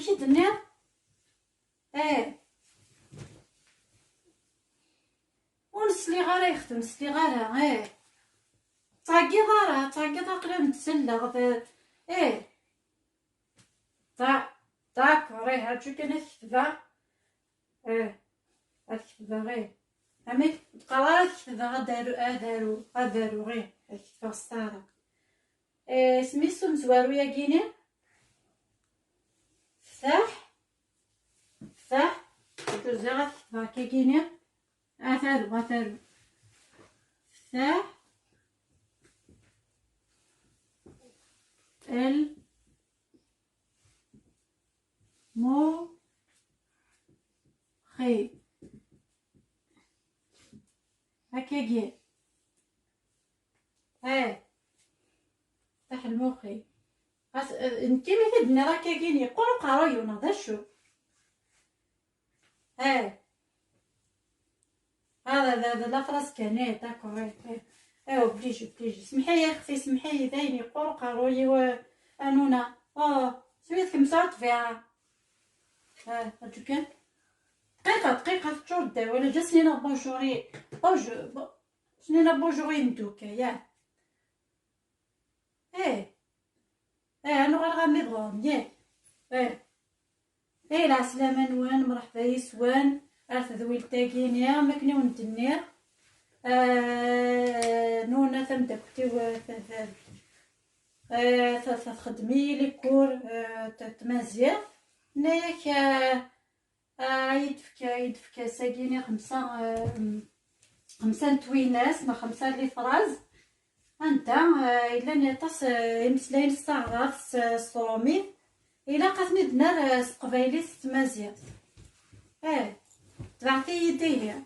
وكي دنيا ونسلي غير يخدم نسلي غير تعقيد اقلا نتسلى داكور هاتشو كان الكتبه الكتبه غير امي تقرا الكتبه دارو غير الكتبه الصغيره سميتو مزوارو يا كيني فتح دوزي غا الكتبه كي كيني اثارو فتح المخي هكاكي فتح المخي انتي مي تدني راه كاين يقولوا قرايو نهضر شو هذا لا فراس كان داكور بليجي سمحي يا اختي سمحي داين يقولوا قرايو انونا سميتك مسعود فيها هادو كان دقيقة تشور الدواء جا سنينا بونجوري سنينا بونجوري ندوكا ياه انا غنغني بغام ياك لا سلامة نوان مرحبا يسوان ذويل تاكينيا مكني وندنير نونا تمدكتي تخدمي لي كور تمازيغ ناياك يدفكا ساكيني خمسة نتويناس ما خمسة لي فراز انت الا نيطاس يمسلاين الصغراف الصومي الا قاتني دنار قبايلي تمازيغ تبعتي يديها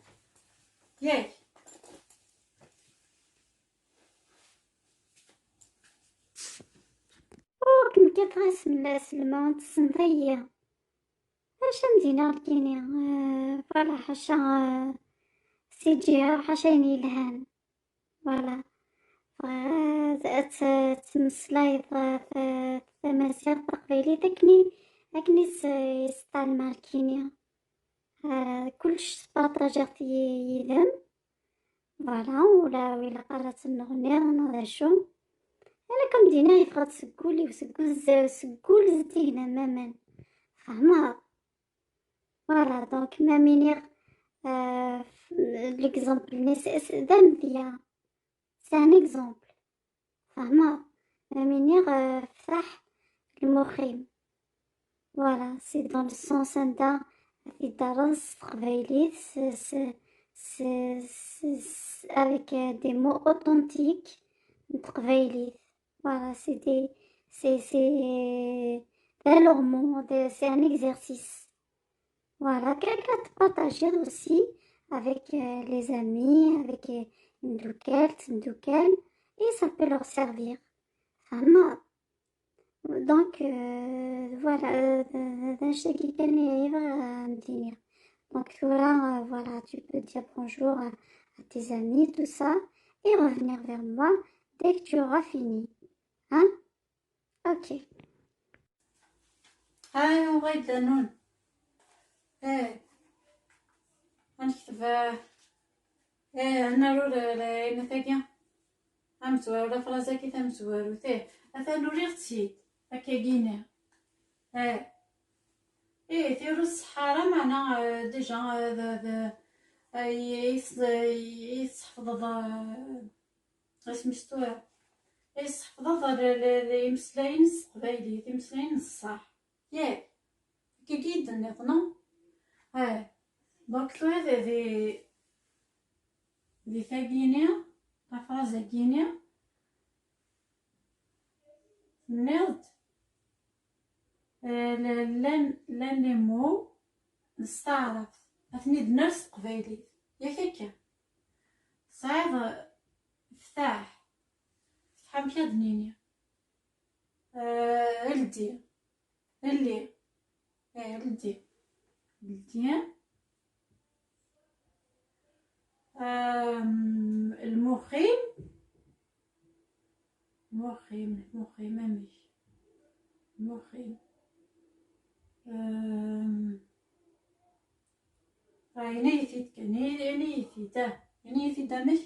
ياك كنت كتغسل السلمى تصنطيه حاشا مدينة كيني فوالا حاشا سيجيها حاشاني الهان فوالا تمسلاي تماسيغ تقبيلي داكني يسطال مع الكينيا كلش بارطاجيغ يدم فوالا ولا قرات نغني انا شو انا كمدينة يفرط سكولي وسكول زدي هنا مامان فهمها فوالا دونك ما مينيغ ليكزامبل ناس دام ديا سي ان اكزامبل فهمها ما مينيغ فتح المخيم فوالا سي دون السونس نتا يدرس قبايلي avec des mots authentiques تقبايلي فوالا c'est leur mot c'est un exercice. Voilà, quelqu'un de partager aussi avec les amis, avec une douquelle, et ça peut leur servir. Vraiment. Donc, voilà, d'un chèque qui dire. Donc, voilà, tu peux dire bonjour à tes amis, tout ça, et revenir vers moi dès que tu auras fini. Hein? Ok. هاي وغيد نون غنكتب انا رول مثاكيا امزوار ولا فرازاكي تمزوار وتاه اثانو ريغتي هكا كينا تيرو الصحارى معنا ديجا يسحفظ اسمشتو يسحفظ يمسلاين القبايلي يمسلاين الصح ياك كي جدا نظن دونك ثلاثة ذي ثاقينيا فرازة كينيا نض لان نمو نستعرف اثني نرس قبايلي ياك هكا صعيد فتح مشى دنينيا الدي اللي الدي المخيم مامي المخيم ينيثيد كان ينيثيد ينيثيد مش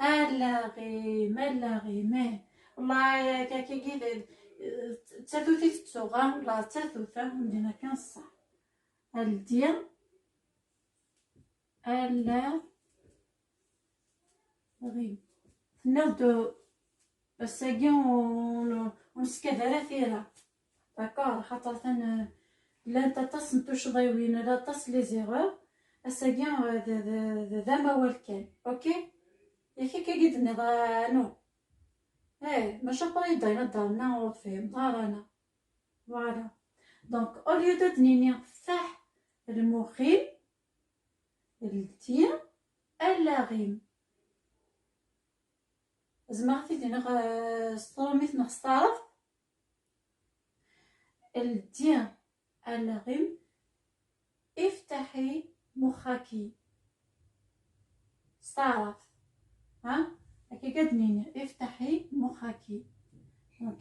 اللاغي والله كي تاثوثي تسوغا ولا تاثوثا مدينة كان صح الديا اللاغي نبدو الساقي ونسكادر ثيرا داكور خاطر ثان لا تصنتوش ضيوين لا تص لي زيغور الساقي ذا موال كان اوكي ياكي كي قد نو ماشي بايدا ينضرنا وفهم ضارنا فوالا دونك اوليو دو تنيني فح المخيم التين اللاغيم زعما غادي نغ ستروميت نختارف التين اللاغيم افتحي مخاكي استعرف ها هكا قدنيني افتحي مخاكي دونك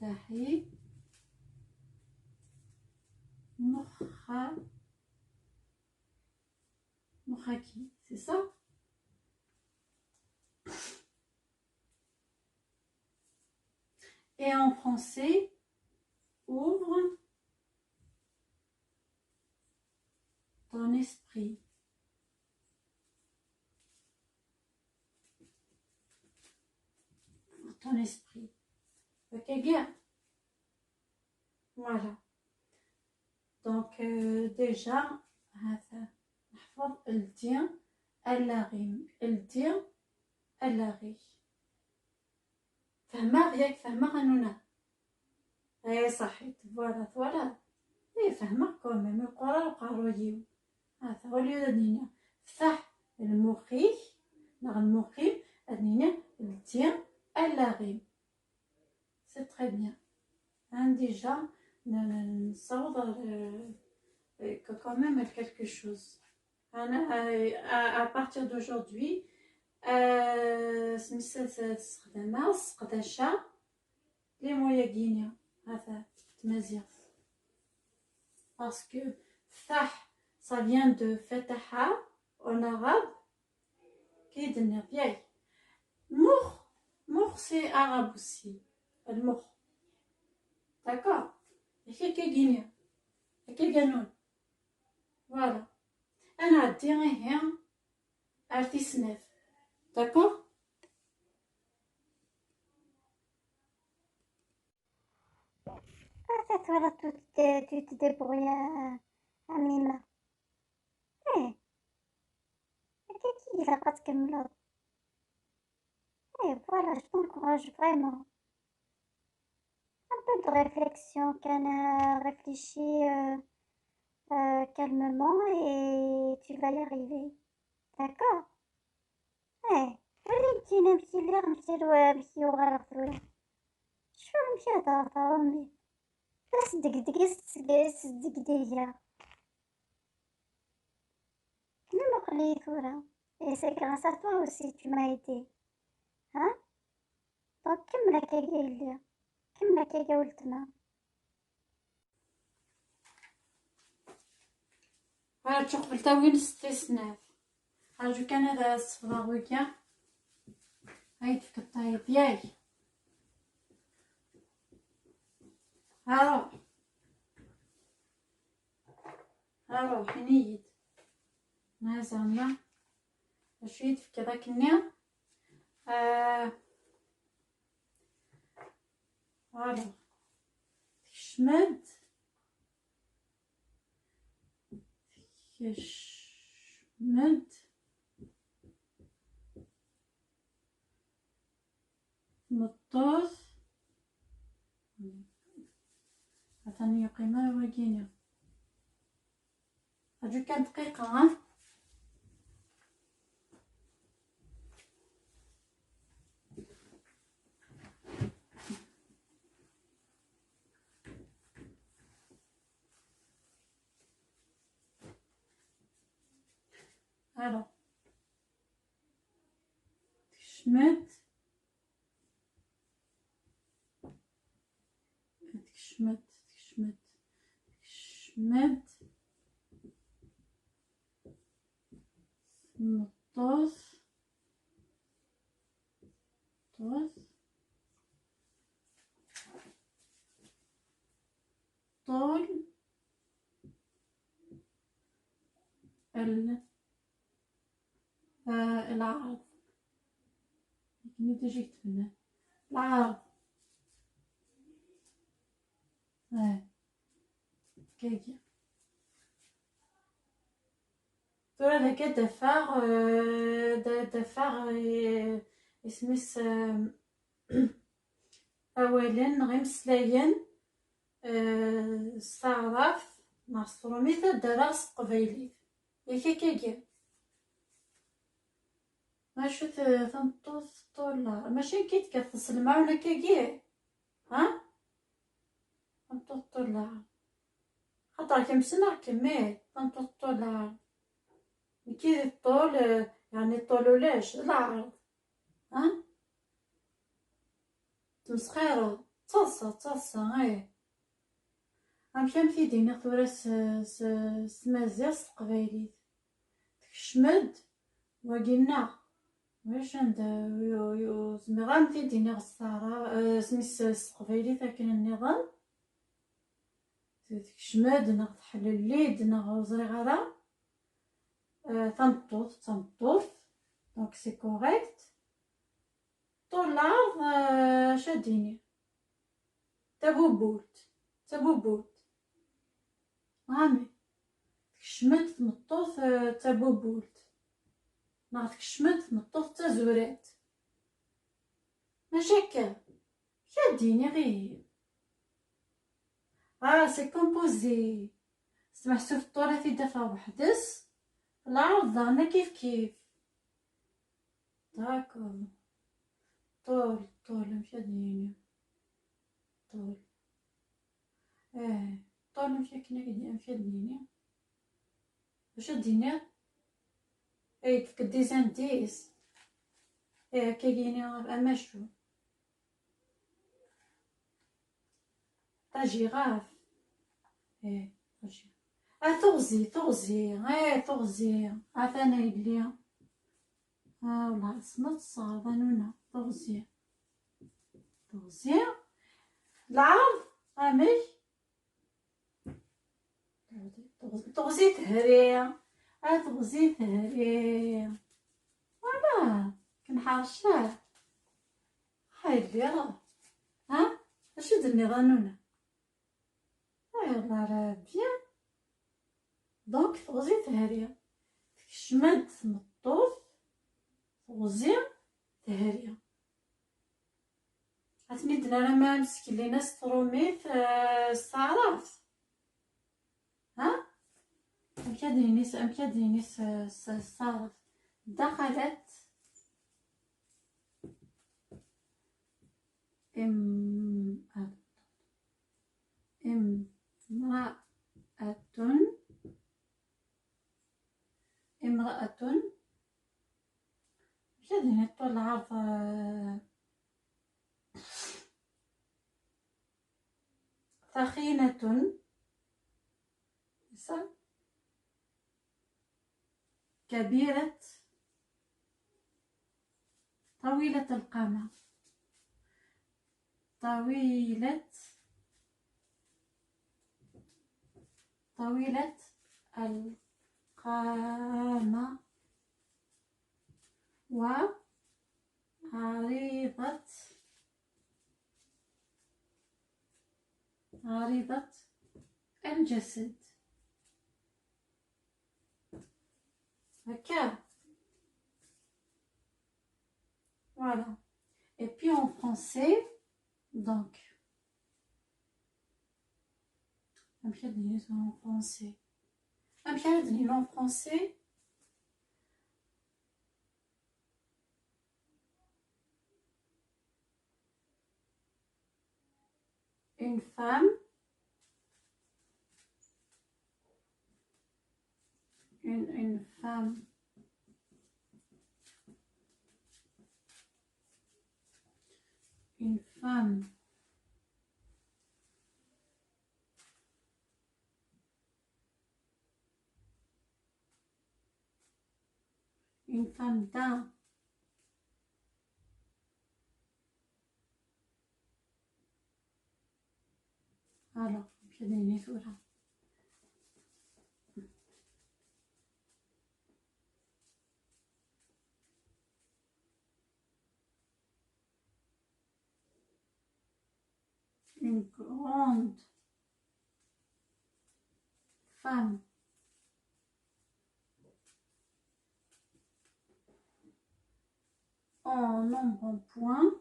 افتحي مخاكي سي صا et en français ouvre ton esprit. Ton esprit. Ok, bien. Voilà. Donc, déjà, نحفظ الدين اللاغيم الدين اللاغي فهمها ياك فهمها غنونا اي صحيت فوالا اي فهمها كوميم القران القرويو هذا هو اللي دنينا فتح المخيخ نغ المخيم دنينا الدين اللاغيم سي تري بيان ديجا نصوض quand même quelque chose. À partir d'aujourd'hui, سنستخدمها سقداشا لي مويا هذا تمازيغ باسكو فتح ça vient de فتح en arabe كي دنيا فياي مخ c'est arabe aussi المخ d'accord كي غينيا كي قانون فوالا انا عندي غير هي عرفتي سناف داكور Voilà, tu te débrouilles, Amina. Eh, il a pas de camelot. Et voilà, je t'encourage vraiment. Un peu de réflexion, qu'elle réfléchit calmement et tu vas y arriver. D'accord? Eh, وليتي نمشي ليه نمشي وغير ثولا شو نمشي هضر أمي بس دقدقي دقدقية كنا مقلي ثولا et c'est grâce à toi aussi tu m'as aidé ها دونك كملك يا قايلة كملك يا ولدنا فوالا تشوف بالتاوين استثناء راجو كان هذا الصفراويكا هاي تفكطاي دياي هاروح حنيد نازعنا شوية في كذاك النيا هاروح تشمد نطوث عطاني قيمة وجينة هادو كان دقيقة ها alors تشمت تكشمد تكشمد تكشمد نطوس طوس طول العرض. كني تجي تفنى العرض كيكي ترى هكا دفاغ دفاغ اسميس اولا غير مسلاين الصعراف مع الصروميث دراس قبيلي ياك كيكي ماشي تنطوس طولا ماشي كي تكفص الماء ولا كيكي ها تنطوس طولا خاطر كمسنا كمال تنطوس طولا كي الطول يعني الطول ولاش العرض ها تمسخيرة تصاصة غنمشي دينا ثورة سمازيغ قبايليت تكشمد وقلنا واش عند زعما غنمشي دينا الصحراء سميس قبايليت لكن النظام تكشمد ناخد تحلليد ناخد زريغرة تنطوط دونك سي كوريكت طول العرض شاديني تبوبوت هامي تكشمد تمطوط تبوبوت ناخد تكشمد تمطوط تزورات ماشي هكا شاديني غير سي كومبوزي محسوب الطورة في دفع وحدس العرض دانا كيف داكو طول مشى ديني طول طول مشى كنا كدير مشى ديني واش ديني تكديزان ديس كايني اماشو طاجيغاف طاجي تغزي عافانا يلي والله صنت صابانونا تغزي العرض امي تغزي تهري فوالا كنحرشاه حيدي راه اش درني غنونا يلا راه بيان دونك تغزي تهري تكشمد تمطوط تغزي تهري عتميدنا راه ما مسكين لينا ستروميت الصعراف امكاديني الصعراف دخلت امرأة امكاديني طول العرض ثخينة كبيرة طويلة القامة طويلة القامة وعريضة الجسد هكا voilà et puis en français donc نمشي نديرو en français une femme une femme une femme d'un. Alors, كديني صورة. Une grande femme en embonpoint,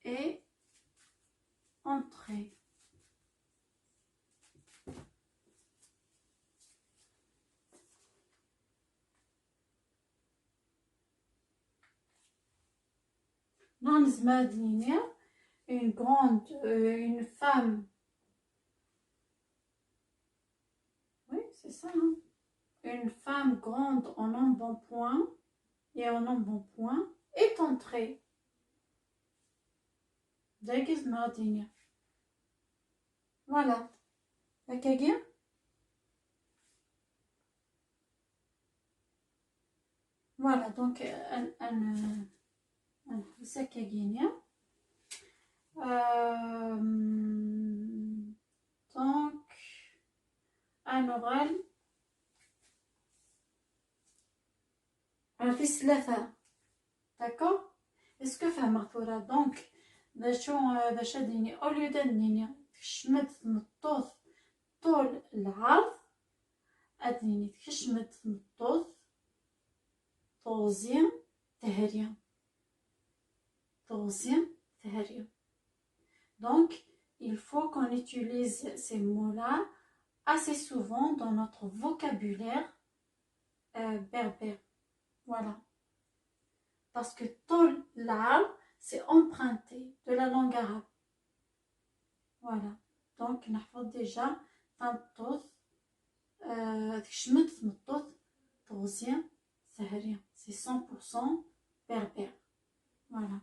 et entrée. Une grande, une femme. Oui, c'est ça. Hein? Une femme grande en embonpoint et en embonpoint est entrée. Voilà. D'accord. Voilà, donc donc un oral في ثلاثة. d'accord. est-ce que فهمت ولا دونك باش ديني او ليو دنيني تكشمت تمطوط طول العرض اديني تكشمت تمطوط طوزيام تهريا donc il faut qu'on utilise ces mots-là assez souvent dans notre vocabulaire berbère. Voilà. Parce que tol l'arbre, c'est emprunté de la langue arabe. Voilà. Donc, نحفظ déjà تنطوط تكشمت تمطوط طوزيام سهريا. C'est 100% berbère. Voilà.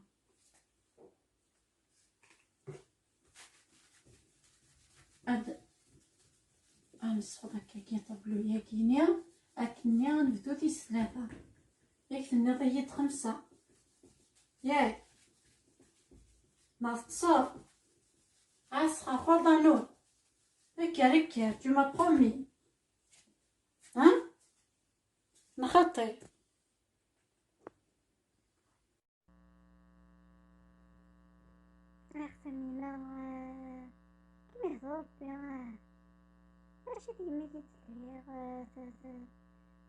نصفر هكاكي طبلو ياكينيا أكنيا نبدو في ثلاثة ياك تنيض هي 5 ياك نتصر أسخا خردانون ركا tu m'as promis hein نخطي سمينا كيما يهضر بيان ماشي ديما كيتسير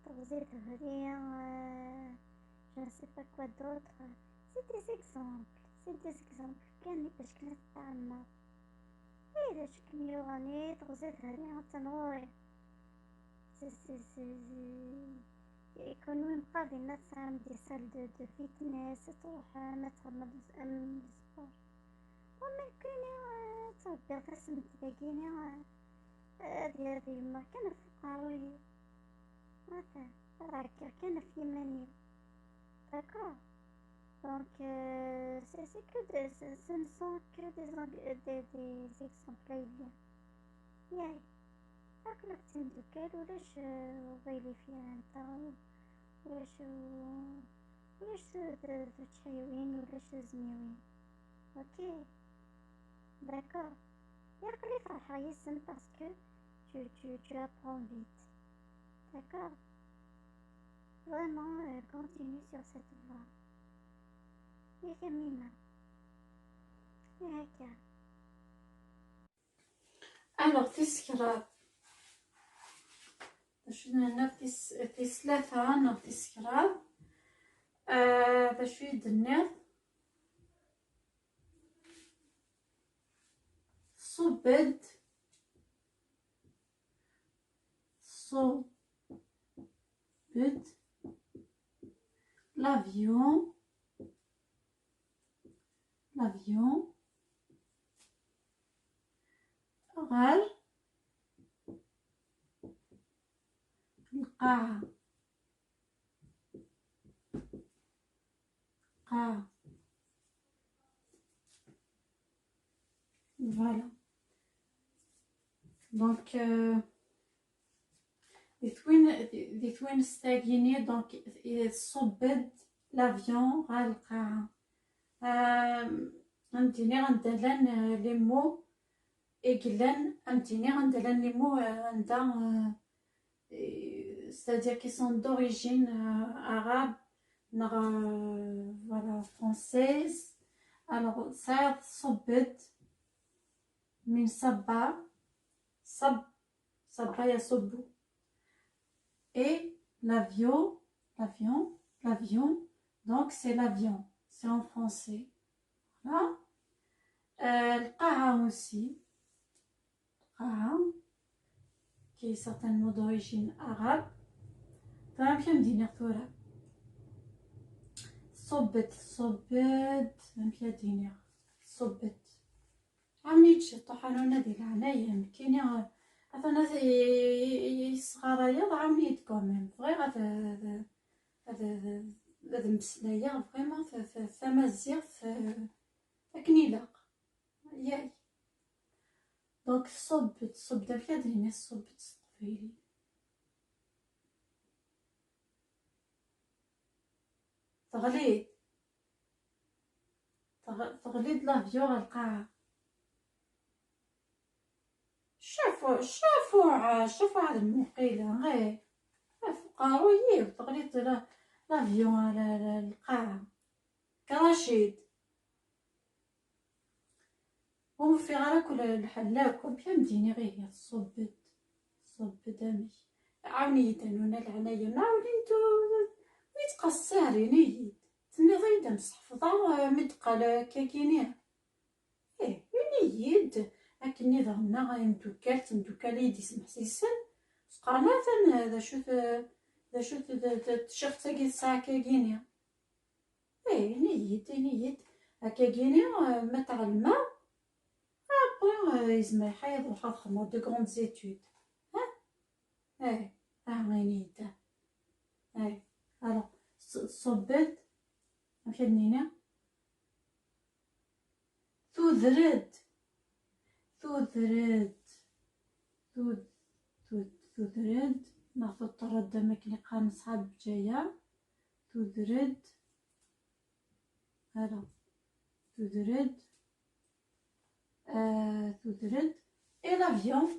تغزي تهري je ne sais pas quoi d'autre. C'est des exemples كان باش كنا تعلمنا إلا شكل يوراني تغزي تهري تنوري يكونوا مقابل الناس عام دي سال دو فيتنس تروح مثلا للسبور ومن كاين تصبر تسمت باقيني هذه ما كان في قاروي هذا راك كان في يماني d'accord donc c'est que ce ne sont que des exemples là ياي أقلك تندكال ولاش غيلي فيها نتا ولاش تشحيوين ولاش زميوين اوكي d'accord يقلي فرحة يسن parce que tu apprends vite d'accord vraiment continue sur cette voie يا كميمة هكا alors تذكرة باش نفس ثلاثة نذكرة باش يدنر صبد l'avion غار القاعة Voilà. Donc, دي توين ستاكيني دونك صبد لافيون غا القاعة. غنديني غندلان لي مو إقلان غنديني غندلان لي مو عندها c'est-à-dire qui sont d'origine arabe, voilà, française. Alors ça صبد من صبا صبا يصب. Et l'avion, donc c'est l'avion, c'est en français. Voilà. القاعة aussi, القاعة, qui est certainement d'origine arabe. فمشي مدينة ثورة. صبت مشي دينير صبت. عمني تشطح أنا نادي العناية مكيني أنا صغارايا عمني كوميم فغير هذا مسلايا فريمون تمازيغ أكن يلاق ياي. دونك صبت مشي دينير صبت صقفيلي. تغليد لافيو على القاعة. شافوا هاد المقيلة غير فقاروية تغليد لافيو على القاعة كرشيد هم في غرك ولا الحلاك وبيا مديني غير صبت دامي عاوني تنونا العناية نعاوني نتو ويتقصارين يد تنظي دم صحفظة مدقال كاكيني يد أكني ظهرنا ندوكال يدي سمح سيسن سقانا ذا شو تشخت كي الساعة كاكيني نيد كاكيني ما تعلمه يزما يحيض وحاض خدمة دو غروند زيتود غيني يدا alors صبت مشي دنينا تذرد ناخذ الطرد ماكلي قان صحاب جاية تذرد هذا تذرد et l'avion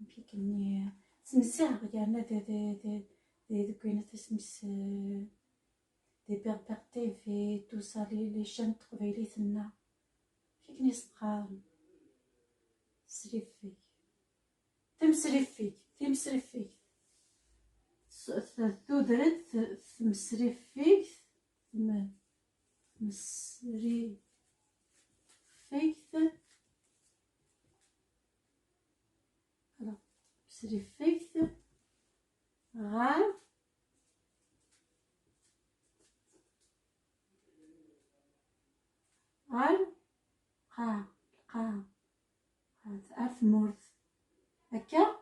مشي سمساغ يعني دي كوينة تسمس دي بيربر تيفي توصا لي شان تقبيلي ثنا فيك نسقام سريفيك تمسريفيك تودرد تمسريفيك مسريفيك مسريفيك غار قا ثمورث هكا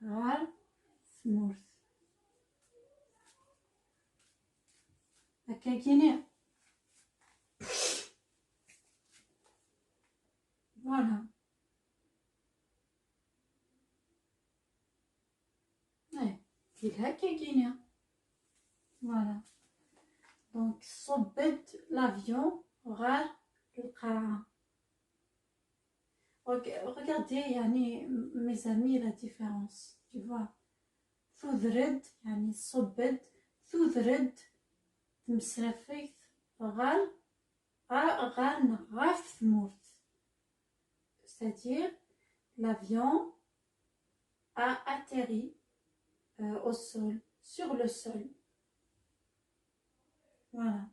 غار ثمورث هكا كيني فوالا كي هكا كيني فوالا. دونك صبت لافيون غار القاعة. Regardez يعني mes amis la différence tu vois. ثذرد يعني صبت ثذرد تمسرفيت غار نغاف ثمورت c'est-à-dire l'avion a atterri au sol, sur le sol. Voilà.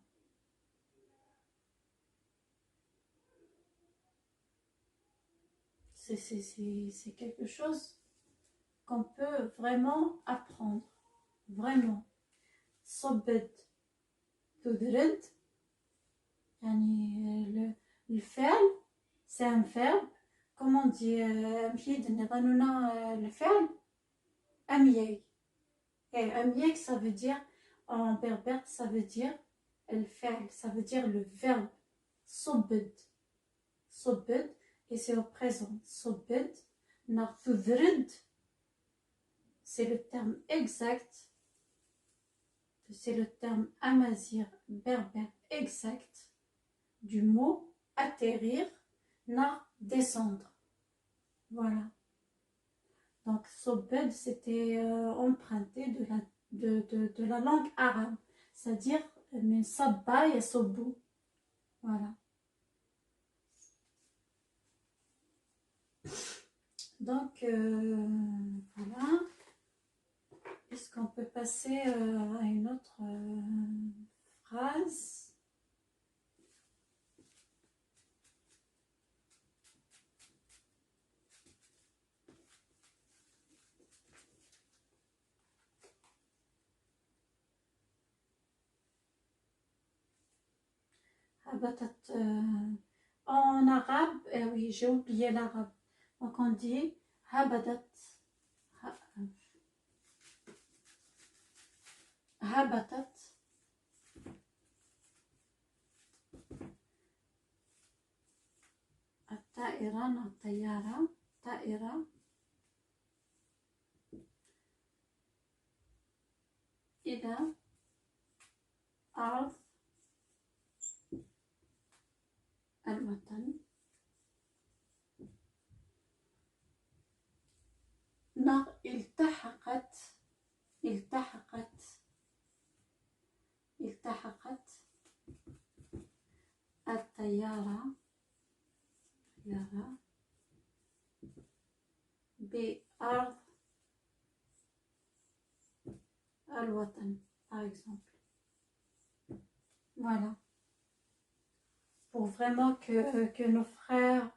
C'est quelque chose qu'on peut vraiment apprendre. Vraiment. صبت تدرد يعني le فعل c'est un verbe. Comment on dit مشيد نظننا le فعل أمياك. Et أمياك ça veut dire en berbère ça veut dire الفعل, ça veut dire le verbe. صبد, صبد, et c'est au présent. صبد, نار تذرد, c'est le terme exact, c'est le terme amazigh berbère exact du mot atterrir, nar descendre. Voilà. Donc sobed c'était emprunté de la langue arabe, c'est-à-dire min sabba et sobu. Voilà. Donc voilà. Est-ce qu'on peut passer à une autre phrase? En arabe, oui, j'ai oublié l'arabe. Donc on dit habadat, habatat, الطائرة, الطيارة, طائرة إلى أرض الوطن. التحقت الطيارة بأرض الوطن, par exemple. Voilà. Pour vraiment que nos frères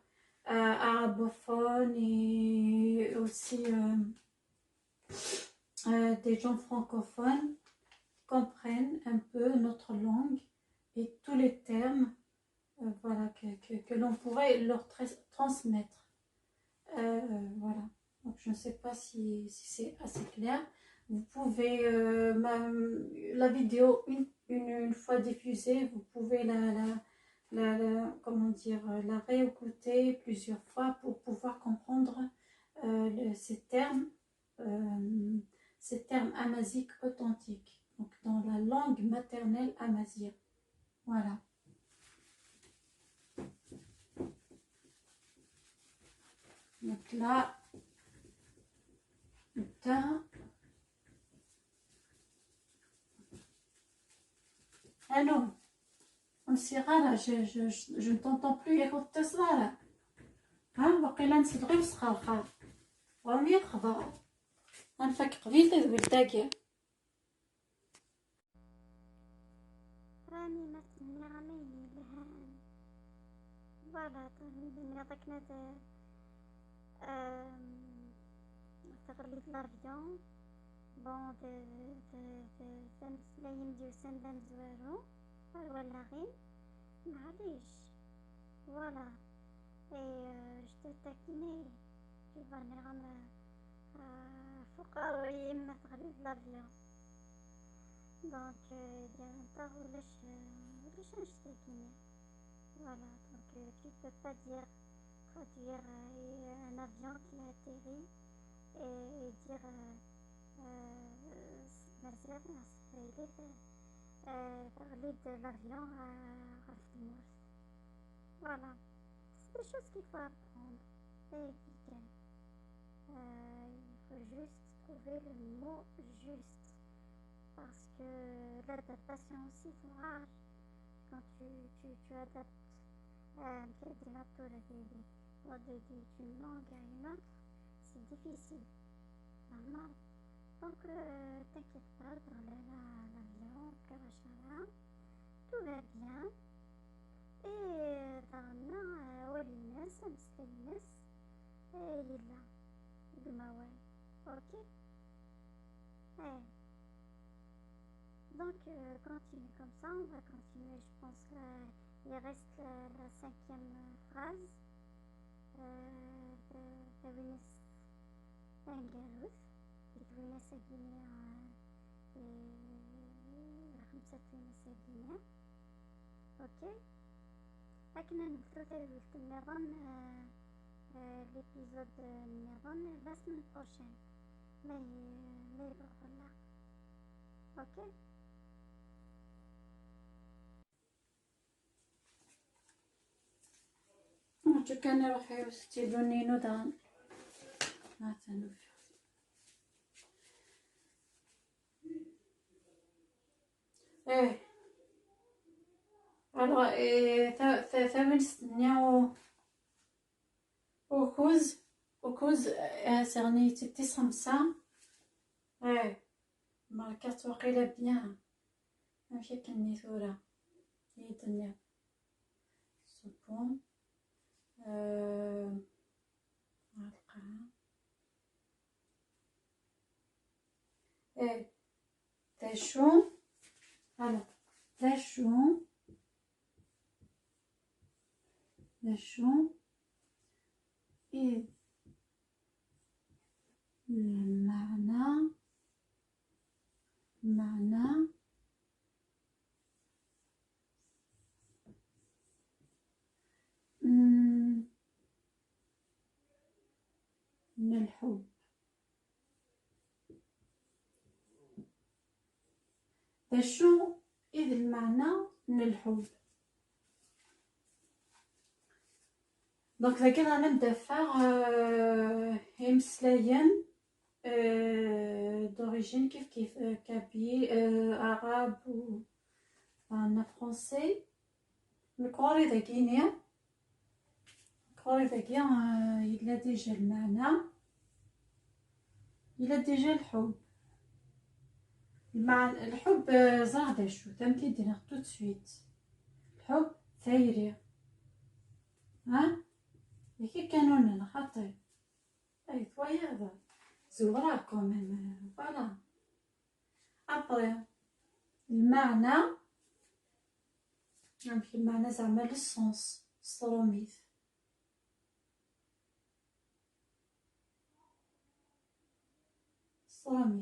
arabophones et aussi des gens francophones comprennent un peu notre langue et tous les termes voilà, que l'on pourrait leur transmettre. Voilà. Donc je ne sais pas si c'est assez clair. Vous pouvez, la vidéo, une fois diffusée, vous pouvez comment dire, la réécouter plusieurs fois pour pouvoir comprendre ces termes amazighes authentiques, donc dans la langue maternelle amazigh. Voilà. Donc là, ah non, on سيغارة je ne t'entends plus يا كنت تصغر ها وقيلا نسيت غير صخرخر وامي يخضر غنفك قبيل تذوي الداكير راني مثلني عميني لها فوالا نعطيك نتاع تغليت لافيون بون لا يمديو سندان زوارو ولا غير معليش فوالا جدو تاكيني كيفاني غانا فقار يما تغليت لافيون دونك ديال ولاش نشتاكيني voilà donc tu peux pas dire traduire un avion qui atterrit et dire parler de l'avion à Rafimours. Voilà, c'est des choses qu'il faut apprendre et étudier. Il faut juste trouver le mot juste parce que l'adaptation aussi fera quand tu adaptes d'une langue à une autre, c'est difficile, normal. Donc t'inquiète pas, dans l'avion, Karachala, tout va bien. Et dans Olines, Amsterdam, et il est là, Dumawai, ok? Ouais. Donc continue comme ça, on va continuer, je pense il reste la cinquième phrase. Tawines Angarus, Tawines Guinea et la Khamsa Tawines Guinea. راكنا نبدو النظام l'épisode النظام la semaine prochaine mais voilà ok كان نروح يوستي لونينو دان مثلا ايه alors ثمن سنين وكوز سيرني تديس خمسة ايه ماركات وقيلة بيان ماشي كني ثورة يدني صبون القاعة ايه تاشون alors تاشون إذ المعنى من الحب تشو إذ المعنى من الحب دونك ذاك رانا نبدا يمسلاين d'origine كيف كابي عرب و انا فرونسي الكوري ذاكينيا الكوري ذاكيا إلا ديجا المعنى إلا ديجا الحب الحب زاد شو تمكي دينا tout de suite الحب ثايري ها كي كانوا خاطر اي تويا هذا زغرا كوميم فوالا ابري المعنى نمشي المعنى زعما للسونس ستروميث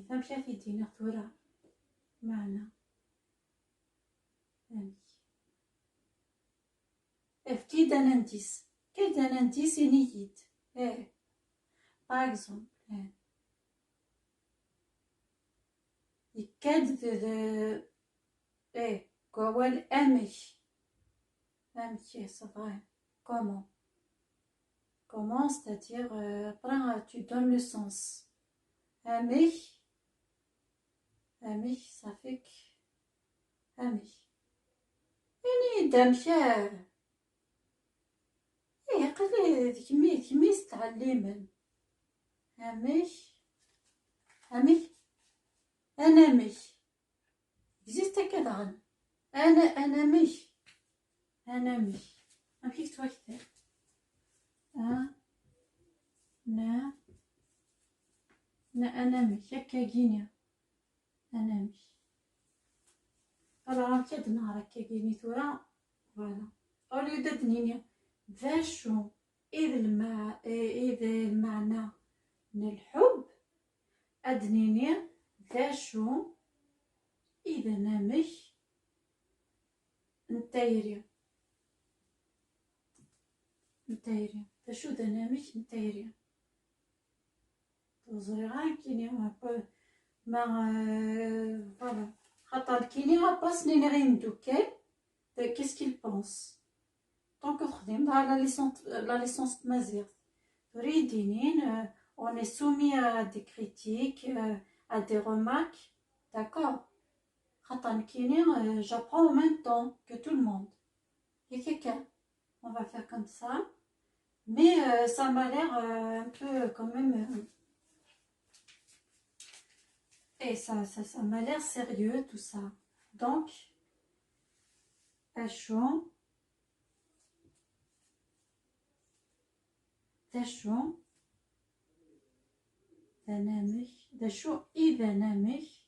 نمشي في دينا ثورة معنى يعني افتي دانانتيس كي دانانتيس ينيد ايه باغ اكزومبل يكاد ايه قوال امش c'est vrai comment c'est-à-dire après tu donnes le sens امش ça fait que امش يعني دمشار ايه قلي كمي تعلمن امش انا مش زيت كذا انا مش امشي توكتر انا مش هكا جينيا انا مش راه كي نهار هكا كيني ثورا فوالا اوليو دنيا ذا شو اذا المعنى من الحب ادنيني ذا شو اذا نامش نتايري ذا شو ذا نامش نتايري توزري غير كيني ما فوالا خاطر كيني غاباس لي غير ندوكل كيس كيل بونس طونك تخدم على لا ليسونس مازيغ تريدينين on est soumis à des critiques à des remarques d'accord خاطر كيني j'apprends en même temps que tout le monde et quelqu'un on va faire comme ça mais ça m'a l'air un peu quand même et ça m'a l'air sérieux tout ça donc تشو ذا شو إذا نامش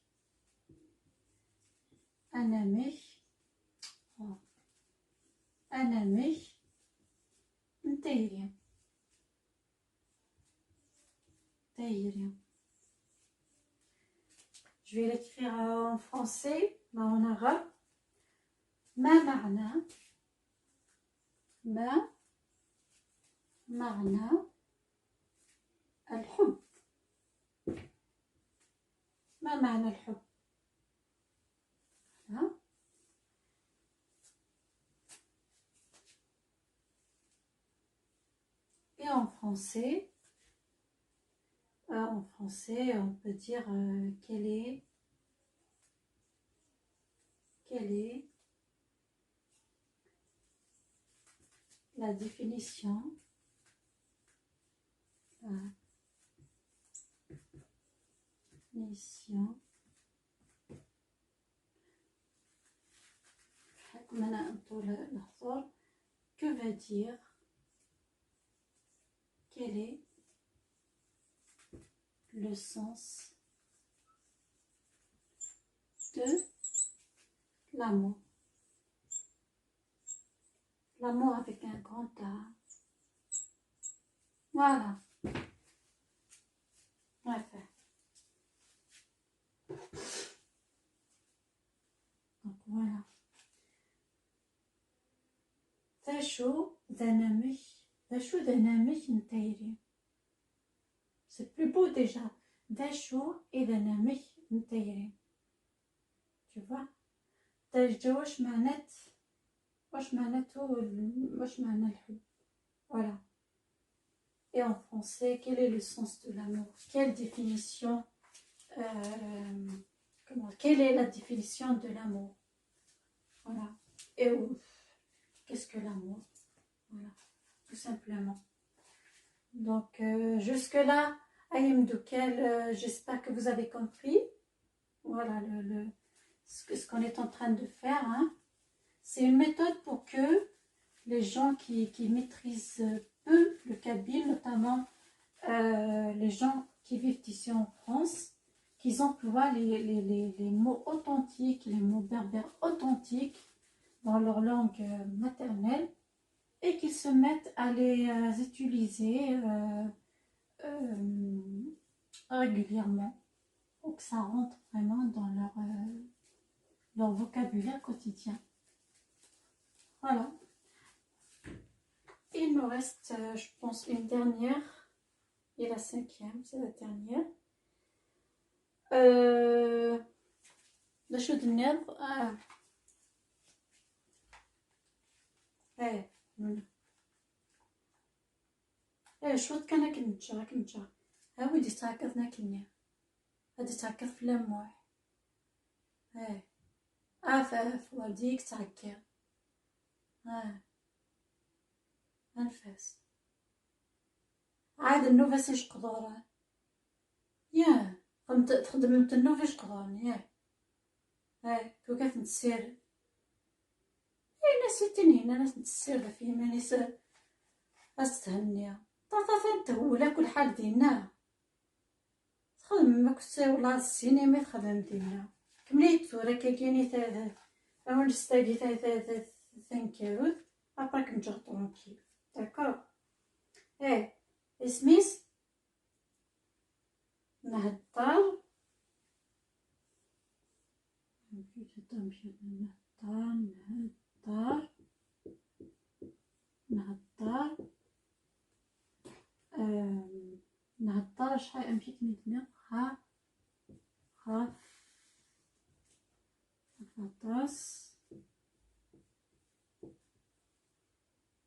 أنا مش نتايرين je vais l'écrire en français ou en arabe ما معنى ما معنى الحب؟ ما معنى الحب؟ ها؟ Et en français, on peut dire quelle est la définition que veut dire, quel est le sens de l'amour? L'amour avec un grand A. Voilà. Enfin. Donc voilà. ذا شو دنامك نتايري. C'est plus beau déjà. ذا شو دنامك نتايري. Tu vois? déjà واش معنى الحب. Voilà. Et en français, quel est le sens de l'amour? Quelle définition quelle est la définition de l'amour? Voilà. Et qu'est-ce que l'amour? Voilà, tout simplement. Donc, jusque-là, Ayem Doukel, j'espère que vous avez compris. Voilà ce qu'on est en train de faire. Hein. C'est une méthode pour que les gens qui maîtrisent peu le kabyle, notamment les gens qui vivent ici en France, qu'ils emploient les mots authentiques, les mots berbères authentiques dans leur langue maternelle et qu'ils se mettent à les utiliser régulièrement pour que ça rentre vraiment dans leur vocabulaire quotidien. Voilà. Il me reste, je pense, une dernière et la cinquième, c'est la dernière. باش النظ شوط كان كنتجا ها ودي تعكضنا كنيا هادي تعكض في لموح عفاف وديك تعكر انفاس عاد النوفاس اش قدورة يا خدمت النوفاش قدورن يا كو كانت نتسير نسيتني هنا ناس نتسير في مانيس استهنيا طاطا تهولا كل حال دينا تخدم ما كنت والله السينما تخدم دينا كمليت ورا كايني ثلاثة اول نستاقي ثلاثة ثنكروت ابراك نجي طرونكيل داكور اسميس نهضر نهضر شحال امشيت ندمر خاطاس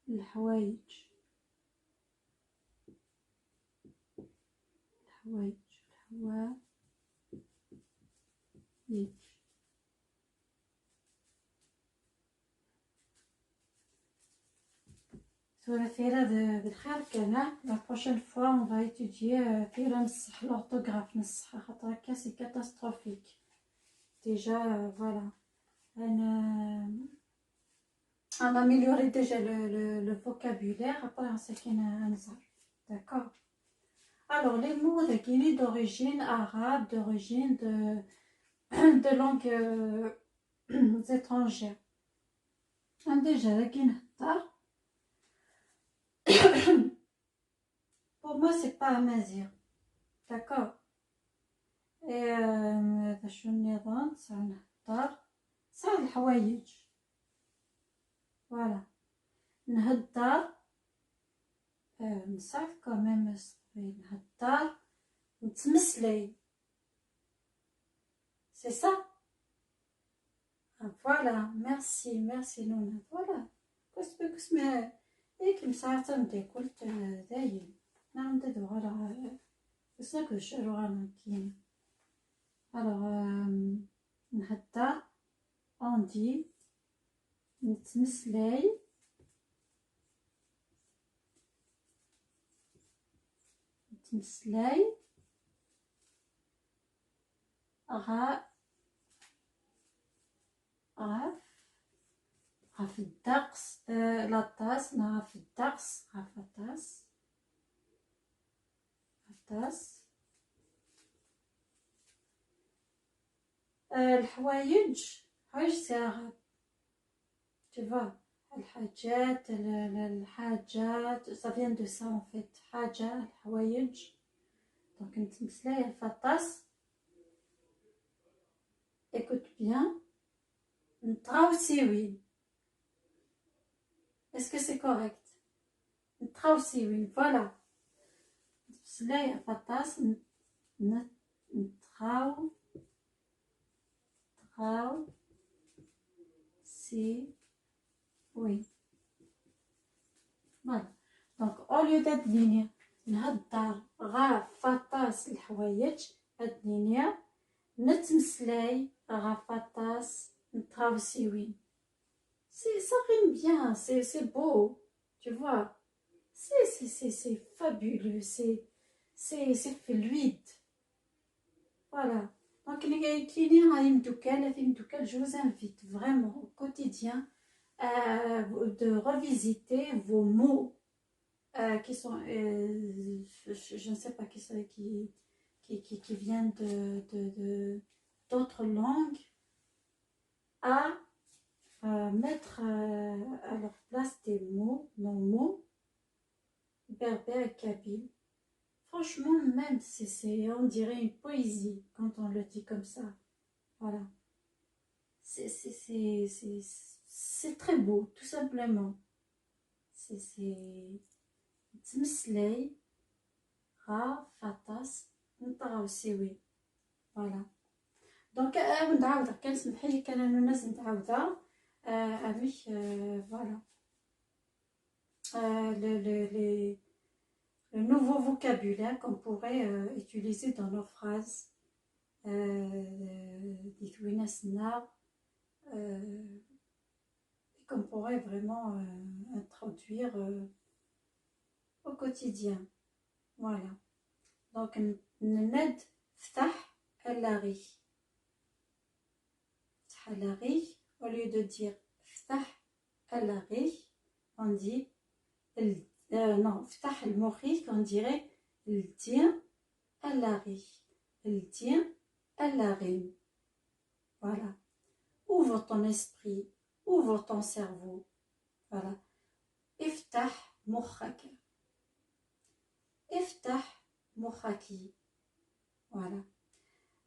الحوايج Sur Fira de Kharkana, la prochaine fois on va étudier l'orthographe. C'est catastrophique. Déjà, voilà. On a amélioré déjà le vocabulaire. Après, on sait qu'il y a un D'accord. Alors, les mots d'origine arabe, d'origine de langue étrangère. Déjà, pour moi, c'est pas amazir. D'accord. Et باش النظام سنهضر صار الحوايج. Voilà. نهدر نصعد كمام نهدر نتمسلي سي سا. فوالا ميرسي ميرسي نونا. فوالا كسمه هيك مساعة ندي قلت دايم نعم دادو غالا بساكو الشعر غانا كاين. الوغ نهدر اندي نتمسلاي غا غاف الدقس لاطاس نغاف الدقس غاف لاطاس الحوايج ساغب تشوفا الحاجات ça vient de ça en fait. حاجة الحوايج دونك نتمسلاي الفطاس. écoute bien نتراوسيوين. est-ce que c'est correct؟ نتراوسيوين فوالا نتمسلاي الفطاس سي وي. فوالا دونك اوليو داد لينيا نهدر غا فطاس الحوايج هاد لينيا نتمسلاي غا فطاس نتراوسيوين. ça rime bien, c'est beau, tu vois, c'est fabuleux, c'est fluide. Voilà. Donc les clients à Imdoukel, je vous invite vraiment au quotidien de revisiter vos mots qui sont, je ne sais pas qui viennent d'autres langues, à mettre à leur place des mots, nos mots berbères et kabyles. Franchement, même on dirait une poésie quand on le dit comme ça. Voilà. C'est très beau, tout simplement. C'est تمسلاي غا فطاس نتراوسيوي. فوالا دونك نعاودها كان سمحيلي كان الناس نتعاودها avec voilà le nouveau vocabulaire qu'on pourrait utiliser dans nos phrases et qu'on pourrait vraiment introduire au quotidien. Voilà. Donc ند فتح اللاغي. فتح اللاغي au lieu de dire فتح اللاغي on dit non فتح المخيخ on dirait il tient اللاغي. Il tient اللاغي. Voilà. Ouvre ton esprit, ouvre ton cerveau. Voilà. افتح مخك. افتح مخك. Voilà.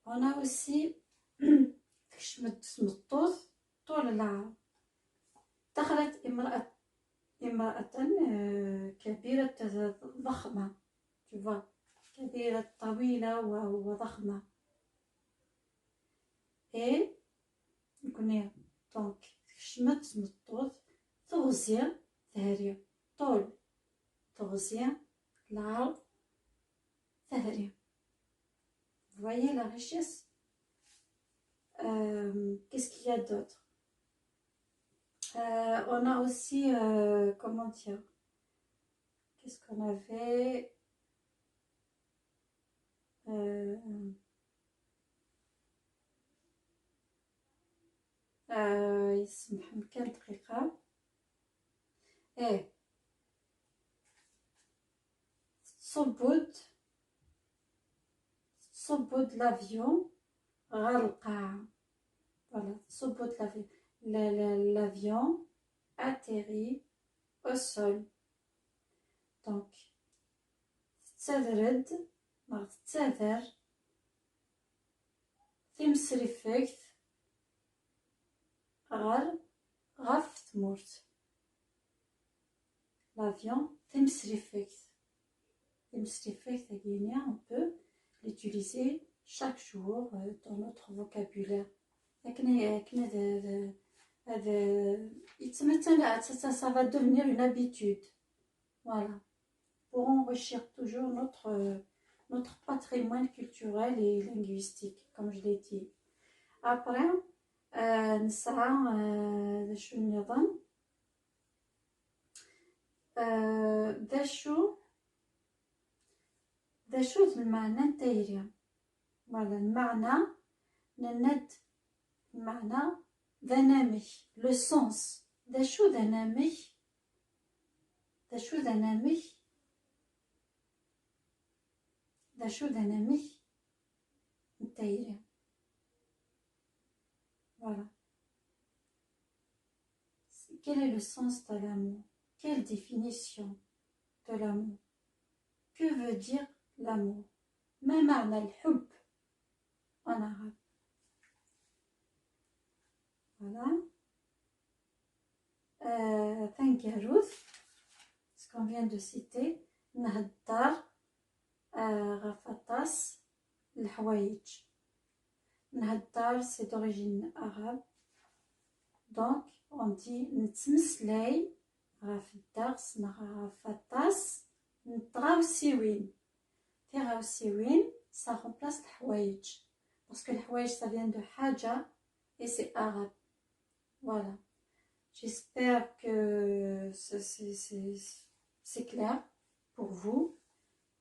On a aussi كشمت سمطوط طول العام. دخلت امرأة كبيرة ضخمة. Tu vois. كبيرة طويلة وضخمة. Et نكون donc كشمت سمطوط ثغزية ثهرية. طول ثغزية العرض ثهرية. Vous voyez la richesse. Qu'est-ce qu'il y a d'autre? On a aussi, comment dire, qu'est-ce qu'on avait يسمح كان دقيقة. تصبد l'avion غار القاعة. Voilà, تصبد l'avion atterrit au sol. Donc تتسرد تتسافر تمسرفكت غار غاف تموت. l'avion, Temsrifekt. Temsrifekt, on peut l'utiliser chaque jour dans notre vocabulaire. Ça va devenir une habitude. Voilà. Pour enrichir toujours notre patrimoine culturel et linguistique, comme je l'ai dit. Après, نسعى شو النظام ذا شو المعنى نتايريا فوالا المعنى نند المعنى ذا نامش لو سونس ذا شو ذا نامش ذا شو ذا نامش ذا شو ذا نامش نتايريا voilà. Quel est le sens de l'amour? Quelle définition de l'amour? Que veut dire l'amour? ما معنى الحب en arabe? Voilà. Thangarouz, ce qu'on vient de citer. Nahdar, Rafatas, l'Hawaïj. Nahdar, c'est d'origine arabe. Donc, on dit Ntsmslay, Rafidars, Rafatas, Ntraousiwin. Traousiwin, ça remplace l'Hawaïj. Parce que l'Hawaïj, ça vient de Haja et c'est arabe. Voilà. J'espère que c'est clair pour vous.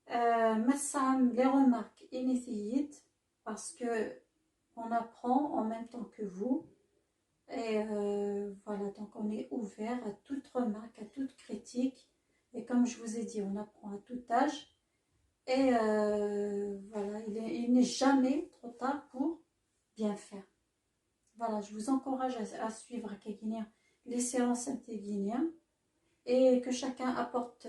Les remarques initiales, parce que on apprend en même temps que vous. Et voilà, donc on est ouvert à toute remarque, à toute critique. Et comme je vous ai dit, on apprend à tout âge. Et voilà, il n'est jamais trop tard pour bien faire. Voilà, je vous encourage à suivre les séances intéguinéennes et que chacun apporte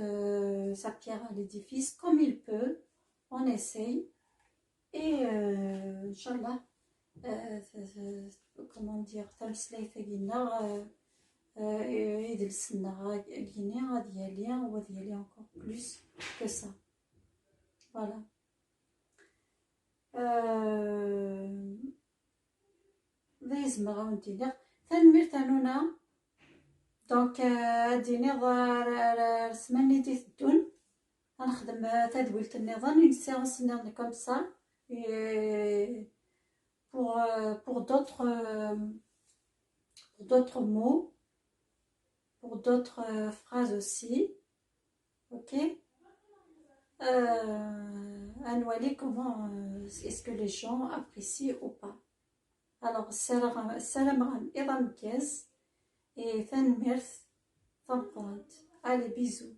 sa pierre à l'édifice comme il peut. On essaye et Inch'Allah, comment dire, تمسلي ثقينا يدلسنا guinéen ديالي encore plus que ça. Voilà. لازم غندير تنمير تانونا دونك ديني رسمني تيدون غنخدم تدويلة النظام une séance comme ça et pour d'autres mots, pour d'autres phrases aussi. Ok. À nous comment est-ce que les gens apprécient ou pas. Alors salam et tanmirt. Allez, bisous.